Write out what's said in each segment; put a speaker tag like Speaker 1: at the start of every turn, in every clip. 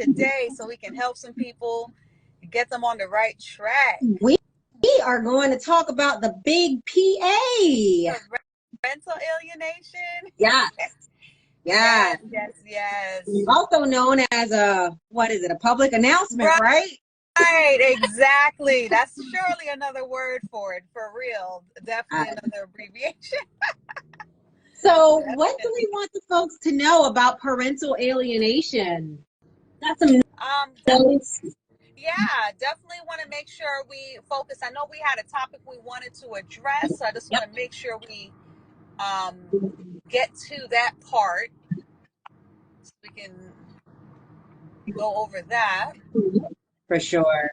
Speaker 1: today so we can help some people get them on the right track.
Speaker 2: We are going to talk about the big PA.
Speaker 1: Parental alienation.
Speaker 2: Yes.
Speaker 1: Yes,
Speaker 2: Yes.
Speaker 1: yes, yes.
Speaker 2: Also known as a public announcement, right?
Speaker 1: Right, exactly. That's surely another word for it, for real. Definitely another abbreviation.
Speaker 2: So what do we want the folks to know about parental alienation? Got some notes.
Speaker 1: Yeah, definitely want to make sure we focus. I know we had a topic we wanted to address, so I just want to make sure we get to that part so we can go over that.
Speaker 2: For sure.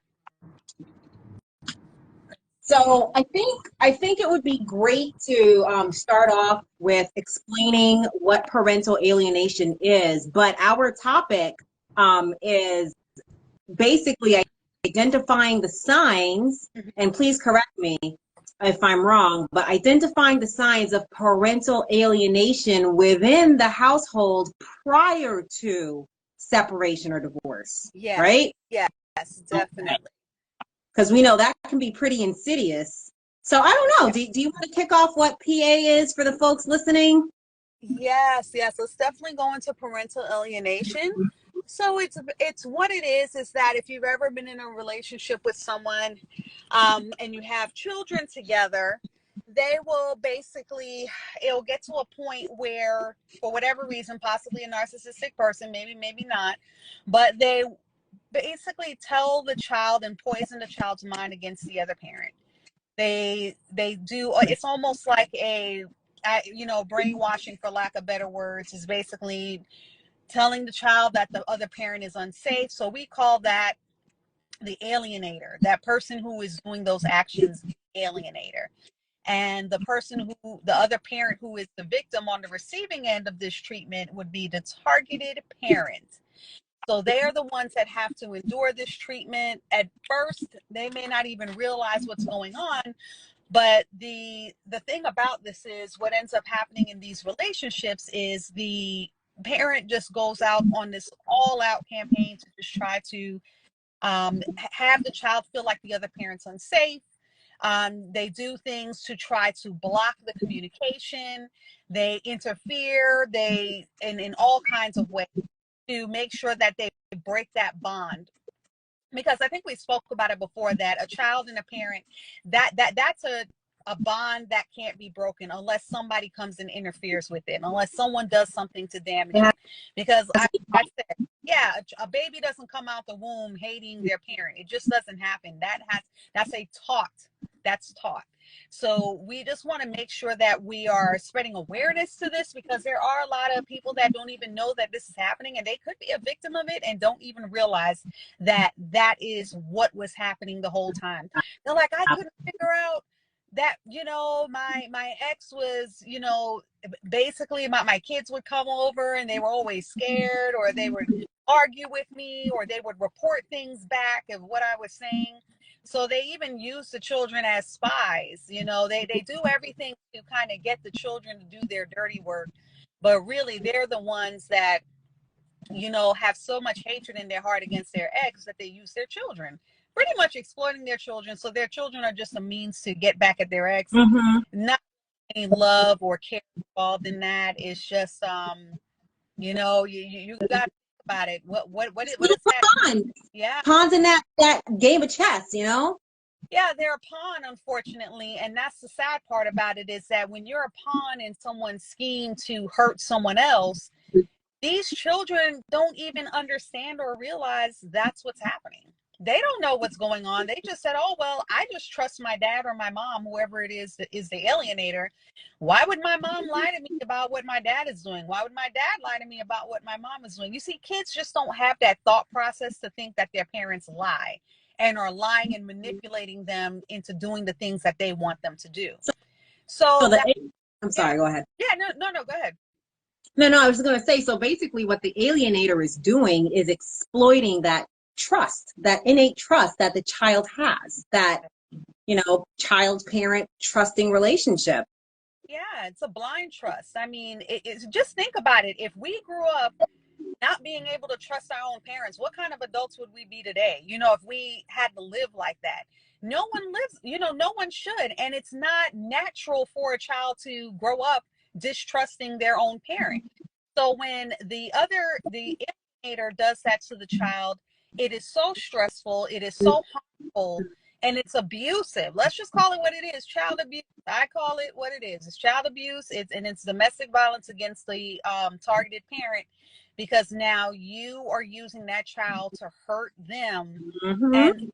Speaker 2: So I think it would be great to start off with explaining what parental alienation is. But our topic is basically identifying the signs, and please correct me if I'm wrong, but identifying the signs of parental alienation within the household prior to separation or divorce.
Speaker 1: Yeah.
Speaker 2: Right?
Speaker 1: Yes, definitely.
Speaker 2: Because we know that can be pretty insidious. So I don't know. Do you want to kick off what PA is for the folks listening?
Speaker 1: Yes. Let's definitely go into parental alienation. So it's what it is that if you've ever been in a relationship with someone and you have children together, they will basically, it'll get to a point where, for whatever reason, possibly a narcissistic person, maybe not, but they basically tell the child and poison the child's mind against the other parent. They do. It's almost like brainwashing, for lack of better words, is basically telling the child that the other parent is unsafe. So we call that the alienator. That person who is doing those actions, alienator. And the other parent who is the victim on the receiving end of this treatment would be the targeted parent. So they are the ones that have to endure this treatment. At first, they may not even realize what's going on. But the thing about this is what ends up happening in these relationships is the parent just goes out on this all-out campaign to just try to have the child feel like the other parent's unsafe. They do things to try to block the communication. They interfere. In all kinds of ways to make sure that they break that bond. Because I think we spoke about it before, that a child and a parent, that's a bond that can't be broken unless somebody comes and interferes with it, unless someone does something to damage it. Because I said, yeah, a baby doesn't come out the womb hating their parent. It just doesn't happen. That's taught. So we just want to make sure that we are spreading awareness to this, because there are a lot of people that don't even know that this is happening, and they could be a victim of it and don't even realize that that is what was happening the whole time. They're like, I couldn't figure out that, my ex was, basically my kids would come over and they were always scared, or they would argue with me, or they would report things back of what I was saying. So they even use the children as spies. They do everything to kind of get the children to do their dirty work. But really, they're the ones that, have so much hatred in their heart against their ex that they use their children, pretty much exploiting their children. So their children are just a means to get back at their ex. Not any love or care involved in that. It's just, you got to think about it. What is that? Yeah.
Speaker 2: Pawns in that game of chess,
Speaker 1: Yeah, they're a pawn, unfortunately. And that's the sad part about it, is that when you're a pawn in someone's scheme to hurt someone else, these children don't even understand or realize that's what's happening. They don't know what's going on. They just said, oh, well, I just trust my dad or my mom, whoever it is that is the alienator. Why would my mom lie to me about what my dad is doing? Why would my dad lie to me about what my mom is doing? You see, kids just don't have that thought process to think that their parents lie and are lying and manipulating them into doing the things that they want them to do.
Speaker 2: I'm sorry, go ahead.
Speaker 1: Yeah, no, go ahead.
Speaker 2: No, I was going to say, so basically what the alienator is doing is exploiting that trust, that innate trust that the child has, that, child-parent trusting relationship.
Speaker 1: Yeah, it's a blind trust. I mean, it's just think about it. If we grew up not being able to trust our own parents. What kind of adults would we be today? You know, if we had to live like that. No one lives, you know, no one should. And it's not natural for a child to grow up distrusting their own parent. So when the alienator does that to the child, it is so stressful, it is so harmful, and it's abusive. Let's just call it what it is, child abuse. I call it what it is. It's child abuse. It's domestic violence against the targeted parent, because now you are using that child to hurt them,
Speaker 2: Mm-hmm.
Speaker 1: and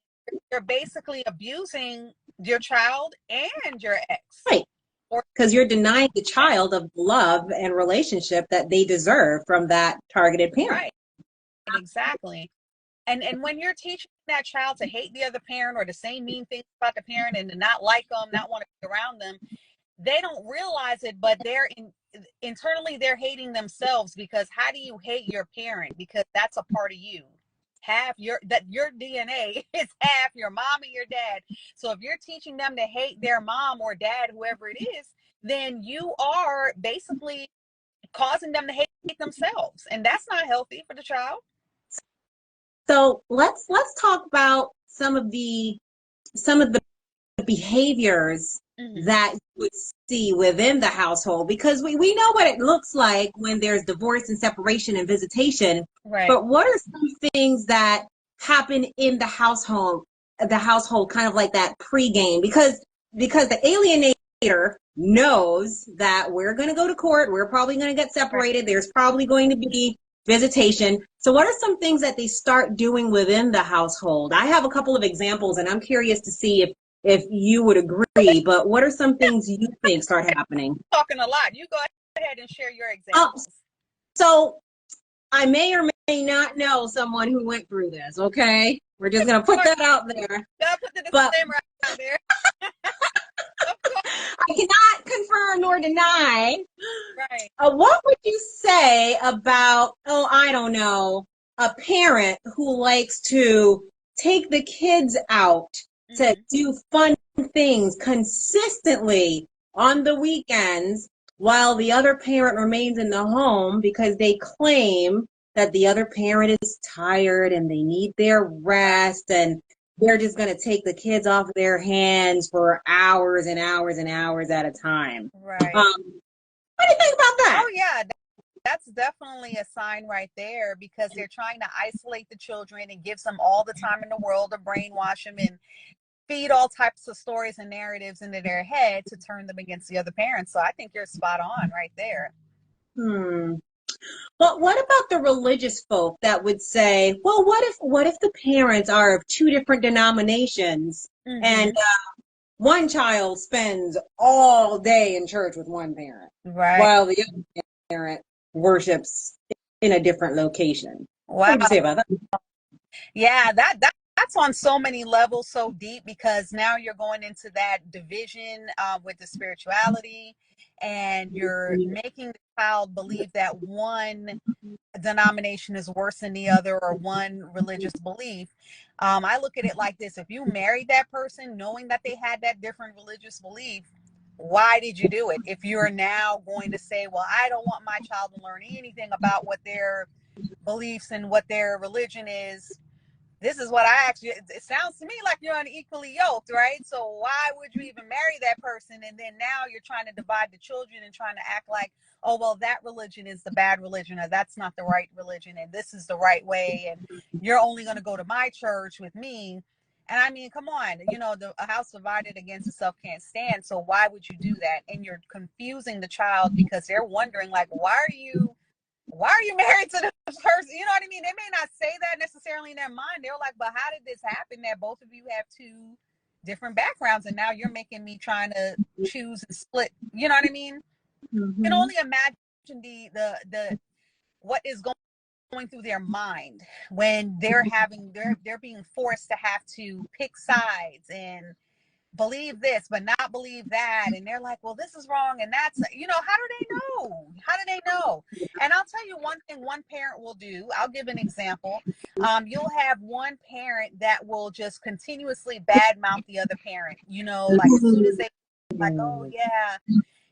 Speaker 1: you're basically abusing your child and your ex.
Speaker 2: Right. Because you're denying the child of love and relationship that they deserve from that targeted parent.
Speaker 1: Right. Exactly. And when you're teaching that child to hate the other parent or to say mean things about the parent and to not like them, not want to be around them, they don't realize it, but internally they're hating themselves. Because how do you hate your parent? Because that's a part of you. Your DNA is half your mom and your dad. So if you're teaching them to hate their mom or dad, whoever it is, then you are basically causing them to hate themselves, and that's not healthy for the child.
Speaker 2: So let's talk about some of the behaviors that you would see within the household, because we know what it looks like when there's divorce and separation and visitation.
Speaker 1: Right.
Speaker 2: But what are some things that happen in the household kind of like that pregame? Because the alienator knows that we're going to go to court, we're probably going to get separated, right. There's probably going to be visitation. So what are some things that they start doing within the household? I have a couple of examples, and I'm curious to see if you would agree, but what are some things you think start happening?
Speaker 1: Talking a lot. You go ahead and share your examples.
Speaker 2: So I may or may not know someone who went through this, okay? We're just going to put that out there.
Speaker 1: Gotta put the disclaimer out there.
Speaker 2: I cannot confirm nor deny.
Speaker 1: Right.
Speaker 2: What would you say about, I don't know, a parent who likes to take the kids out to do fun things consistently on the weekends while the other parent remains in the home because they claim that the other parent is tired and they need their rest, and they're just going to take the kids off their hands for hours and hours and hours at a time?
Speaker 1: Right.
Speaker 2: What do you think about that?
Speaker 1: Oh, yeah. That's definitely a sign right there, because they're trying to isolate the children and gives them all the time in the world to brainwash them and feed all types of stories and narratives into their head to turn them against the other parents. So I think you're spot on right there.
Speaker 2: But what about the religious folk that would say, well, what if the parents are of two different denominations and one child spends all day in church with one parent,
Speaker 1: right,
Speaker 2: while the other parent worships in a different location?
Speaker 1: Wow.
Speaker 2: What would you say about that?
Speaker 1: Yeah, that's on so many levels, so deep, because now you're going into that division with the spirituality, and you're making the child believe that one denomination is worse than the other, or one religious belief. I look at it like this: if you married that person knowing that they had that different religious belief, why did you do it? If you're now going to say, well, I don't want my child to learn anything about what their beliefs and what their religion is, this is what it sounds to me like you're unequally yoked, right? So why would you even marry that person? And then now you're trying to divide the children and trying to act like, oh, well, that religion is the bad religion, or that's not the right religion, and this is the right way, and you're only going to go to my church with me. And I mean, come on, a house divided against itself can't stand. So why would you do that? And you're confusing the child, because they're wondering, like, why are you married to this person? You know what I mean? They may not say that necessarily in their mind. They're like, but how did this happen that both of you have two different backgrounds, and now you're making me trying to choose and split? You know what I mean? You can only imagine the what is going through their mind when they're being forced to have to pick sides and believe this but not believe that, and they're like, well, this is wrong and that's, how do they know? And I'll tell you one thing one parent will do. I'll give an example. You'll have one parent that will just continuously badmouth the other parent, like as soon as they like, oh yeah,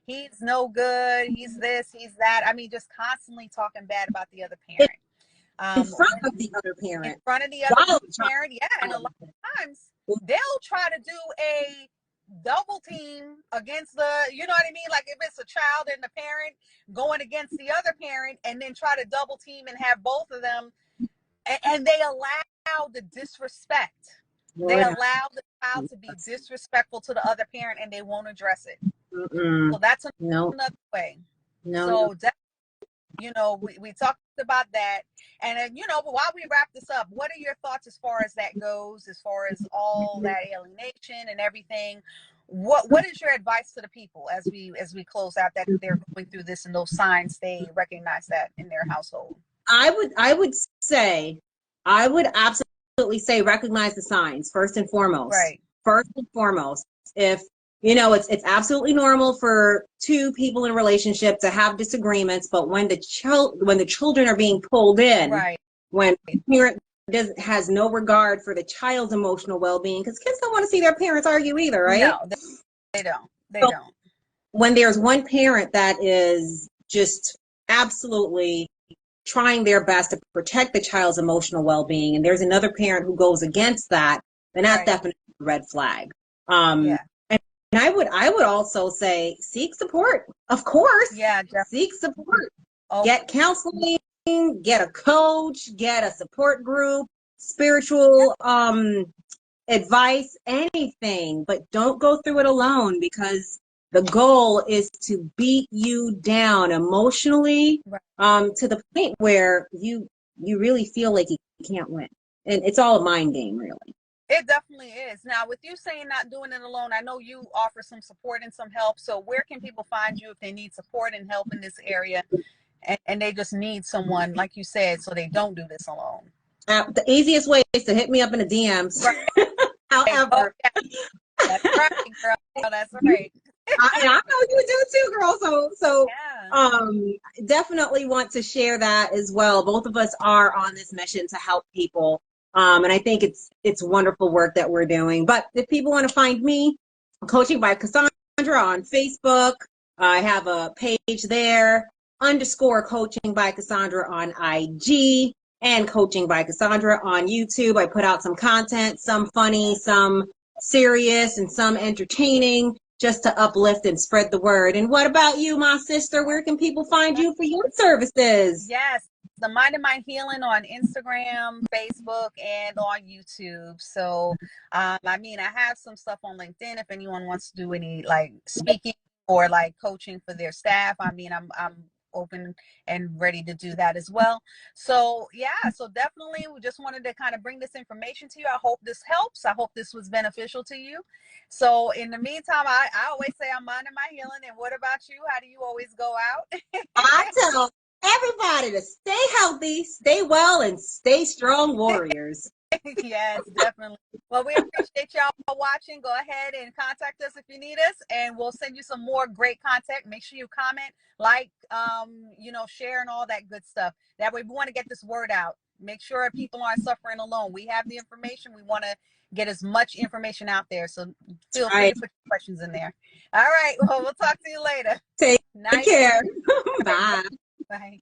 Speaker 1: he's no good, he's this, he's that. I mean, just constantly talking bad about the other parent.
Speaker 2: In front of the other
Speaker 1: in
Speaker 2: parent.
Speaker 1: front of the other parent. Yeah, and a lot of times they'll try to do a double team against the, you know what I mean? Like if it's a child and the parent going against the other parent, and then try to double team and have both of them, and they allow the disrespect. They allow the child to be disrespectful to the other parent, and they won't address it. So that's another way. So you know, we talked about that. And then, you know, but while we wrap this up, what are your thoughts as far as that goes, as far as all that alienation and everything? What is your advice to the people as we close out, that they're going through this and those signs they recognize that in their household?
Speaker 2: I would absolutely say recognize the signs first and foremost.
Speaker 1: Right.
Speaker 2: First and foremost, if you know, it's absolutely normal for two people in a relationship to have disagreements, but when the children are being pulled in,
Speaker 1: right,
Speaker 2: when the parent has no regard for the child's emotional well-being, because kids don't want to see their parents argue either, right?
Speaker 1: No, they don't. They don't.
Speaker 2: When there's one parent that is just absolutely trying their best to protect the child's emotional well-being, and there's another parent who goes against that, then that's definitely a red flag. Yeah. And I would also say seek support, of course.
Speaker 1: Yeah, definitely.
Speaker 2: Seek support. Get counseling, get a coach, get a support group, spiritual advice, anything, but don't go through it alone, because the goal is to beat you down emotionally, to the point where you really feel like you can't win. And it's all a mind game, really.
Speaker 1: It definitely is. Now, with you saying not doing it alone, I know you offer some support and some help. So where can people find you if they need support and help in this area, and they just need someone, like you said, so they don't do this alone?
Speaker 2: The easiest way is to hit me up in the DMs. Right. However.
Speaker 1: That's right, girl. That's right.
Speaker 2: I know you do too, girl. So definitely want to share that as well. Both of us are on this mission to help people. And I think it's wonderful work that we're doing. But if people want to find me, Coaching by Cassandra on Facebook. I have a page there, _Coaching by Cassandra on IG, and Coaching by Cassandra on YouTube. I put out some content, some funny, some serious, and some entertaining, just to uplift and spread the word. And what about you, my sister? Where can people find you for your services?
Speaker 1: Yes, the Mind and Mind Healing on Instagram, Facebook, and on YouTube. So, I mean, I have some stuff on LinkedIn if anyone wants to do any like speaking or like coaching for their staff. I mean, I'm open and ready to do that as well. So yeah, so definitely we just wanted to kind of bring this information to you. I hope this helps. I hope this was beneficial to you. So in the meantime, I always say I'm minding my healing. And what about you? How do you always go out?
Speaker 2: I tell everybody to stay healthy, stay well, and stay strong warriors.
Speaker 1: Yes, definitely. Well, we appreciate y'all watching. Go ahead and contact us if you need us, and we'll send you some more great content. Make sure you comment, like, you know, share, and all that good stuff. That way we want to get this word out. Make sure people aren't suffering alone. We have the information. We want to get as much information out there. So feel free to put your questions in there. All right. Well, we'll talk to you later.
Speaker 2: Take care. Bye.
Speaker 1: Bye.